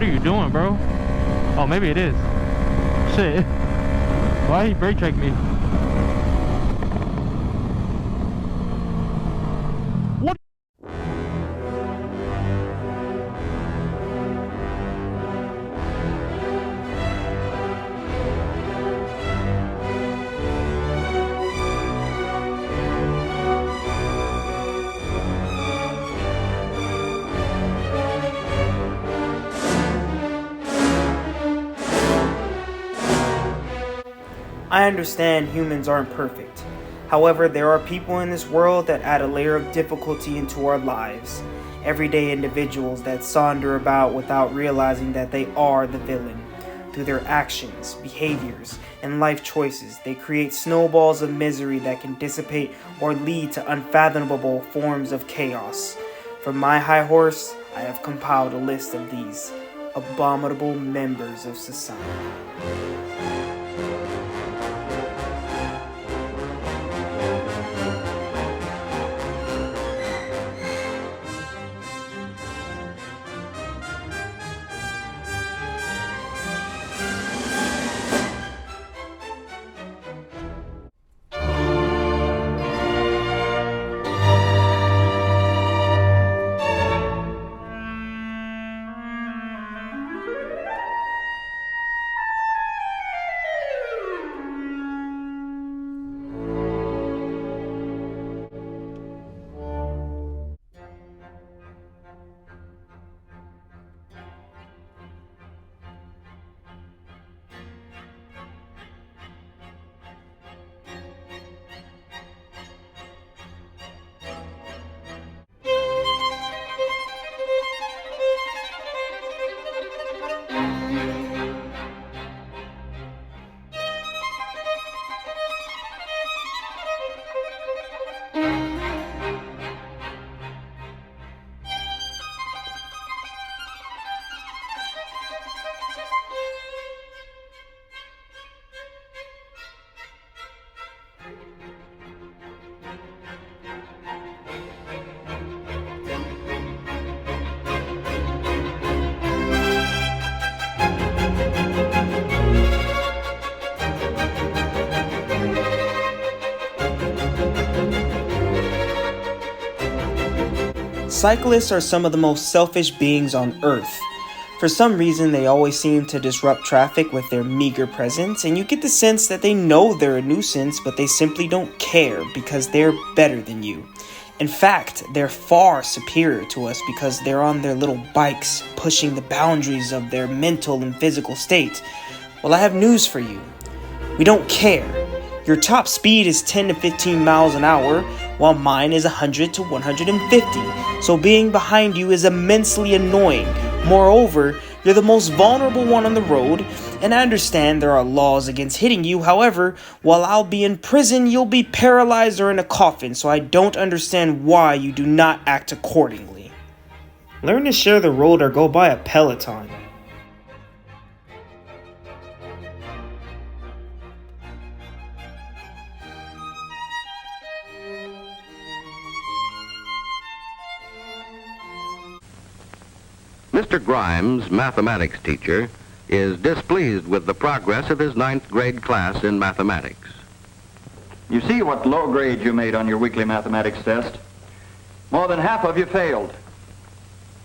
What are you doing, bro? Oh, maybe it is. Shit. Why he brake check me? What? I understand humans aren't perfect. However, there are people in this world that add a layer of difficulty into our lives. Everyday individuals that saunder about without realizing that they are the villain. Through their actions, behaviors, and life choices, they create snowballs of misery that can dissipate or lead to unfathomable forms of chaos. From my high horse, I have compiled a list of these abominable members of society. Cyclists are some of the most selfish beings on Earth. For some reason, they always seem to disrupt traffic with their meager presence, and you get the sense that they know they're a nuisance, but they simply don't care because they're better than you. In fact, they're far superior to us because they're on their little bikes, pushing the boundaries of their mental and physical state. Well, I have news for you. We don't care. Your top speed is 10 to 15 miles an hour, while mine is 100 to 150, so being behind you is immensely annoying. Moreover, you're the most vulnerable one on the road, and I understand there are laws against hitting you. However, while I'll be in prison, you'll be paralyzed or in a coffin, so I don't understand why you do not act accordingly. Learn to share the road or go buy a Peloton. Mr. Grimes, mathematics teacher, is displeased with the progress of his 9th grade class in mathematics. You see what low grade you made on your weekly mathematics test? More than half of you failed.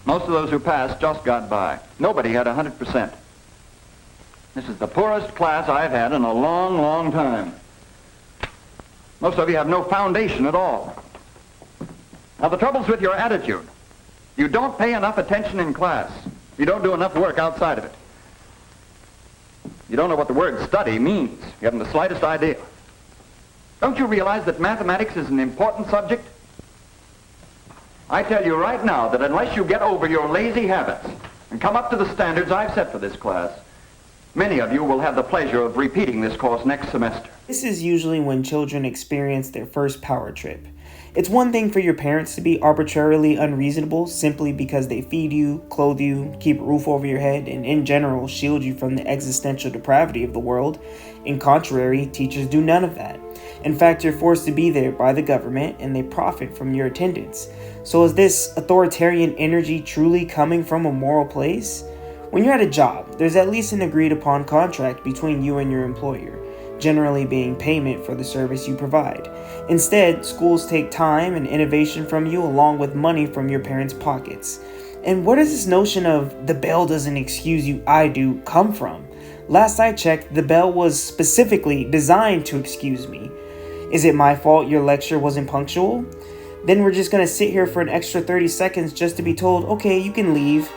Most of those who passed just got by. Nobody had 100%. This is the poorest class I've had in a long, long time. Most of you have no foundation at all. Now, the trouble's with your attitude. You don't pay enough attention in class. You don't do enough work outside of it. You don't know what the word study means. You haven't the slightest idea. Don't you realize that mathematics is an important subject? I tell you right now that unless you get over your lazy habits and come up to the standards I've set for this class, many of you will have the pleasure of repeating this course next semester. This is usually when children experience their first power trip. It's one thing for your parents to be arbitrarily unreasonable simply because they feed you, clothe you, keep a roof over your head, and in general shield you from the existential depravity of the world. In contrary, teachers do none of that. In fact, you're forced to be there by the government and they profit from your attendance. So is this authoritarian energy truly coming from a moral place? When you're at a job, there's at least an agreed upon contract between you and your employer, generally being payment for the service you provide. Instead, schools take time and innovation from you along with money from your parents' pockets. And where does this notion of the bell doesn't excuse you, I do come from? Last I checked, the bell was specifically designed to excuse me. Is it my fault your lecture wasn't punctual? Then we're just gonna sit here for an extra 30 seconds just to be told, okay, you can leave.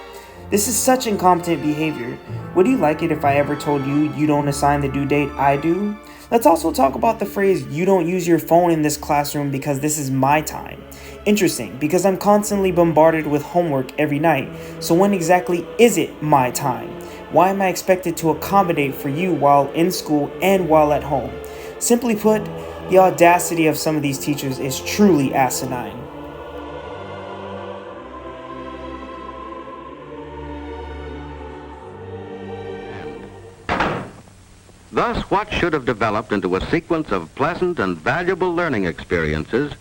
This is such incompetent behavior. Would you like it if I ever told you you don't assign the due date, I do? Let's also talk about the phrase, you don't use your phone in this classroom because this is my time. Interesting, because I'm constantly bombarded with homework every night, so when exactly is it my time? Why am I expected to accommodate for you while in school and while at home? Simply put, the audacity of some of these teachers is truly asinine. Thus, what should have developed into a sequence of pleasant and valuable learning experiences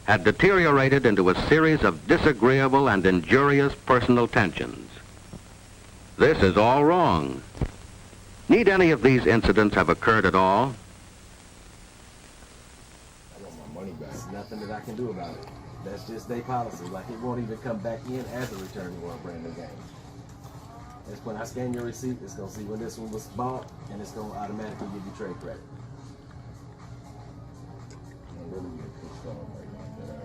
had deteriorated into a series of disagreeable and injurious personal tensions. This is all wrong. Need any of these incidents have occurred at all? I want my money back. There's nothing that I can do about it. That's just their policy. Like, it won't even come back in as a return for a brand new game. It's when I scan your receipt, it's going to see when this one was bought, and it's going to automatically give you trade credit. I'm really getting pissed off right now.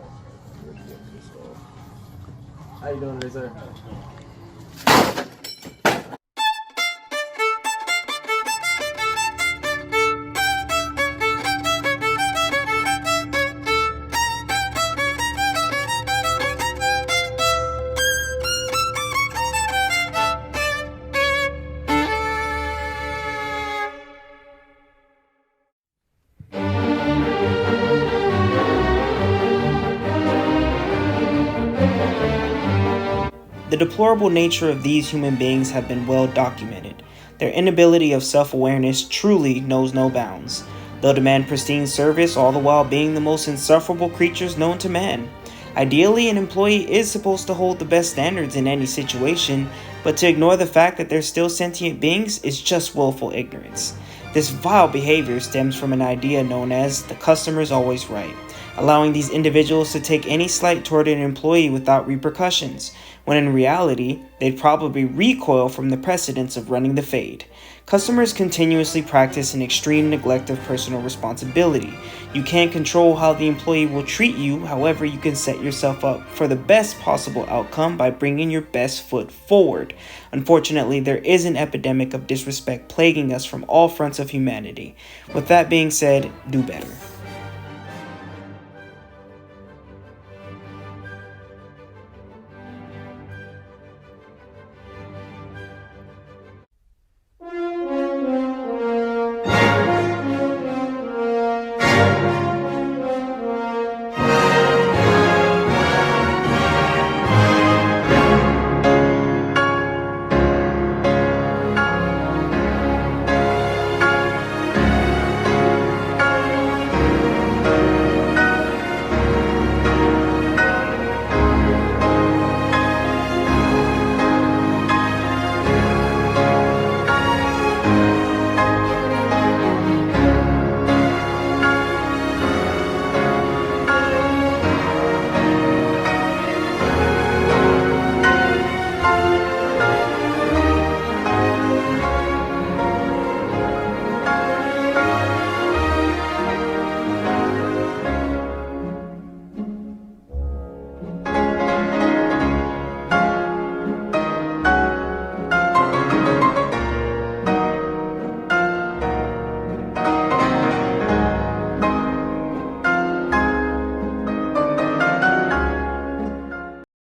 I'm really getting pissed off. How you doing today, sir? The deplorable nature of these human beings have been well documented. Their inability of self-awareness truly knows no bounds. They'll demand pristine service all the while being the most insufferable creatures known to man. Ideally, an employee is supposed to hold the best standards in any situation, but to ignore the fact that they're still sentient beings is just willful ignorance. This vile behavior stems from an idea known as the customer's always right, allowing these individuals to take any slight toward an employee without repercussions, when in reality, they'd probably recoil from the precedence of running the fade. Customers continuously practice an extreme neglect of personal responsibility. You can't control how the employee will treat you, however you can set yourself up for the best possible outcome by bringing your best foot forward. Unfortunately, there is an epidemic of disrespect plaguing us from all fronts of humanity. With that being said, do better.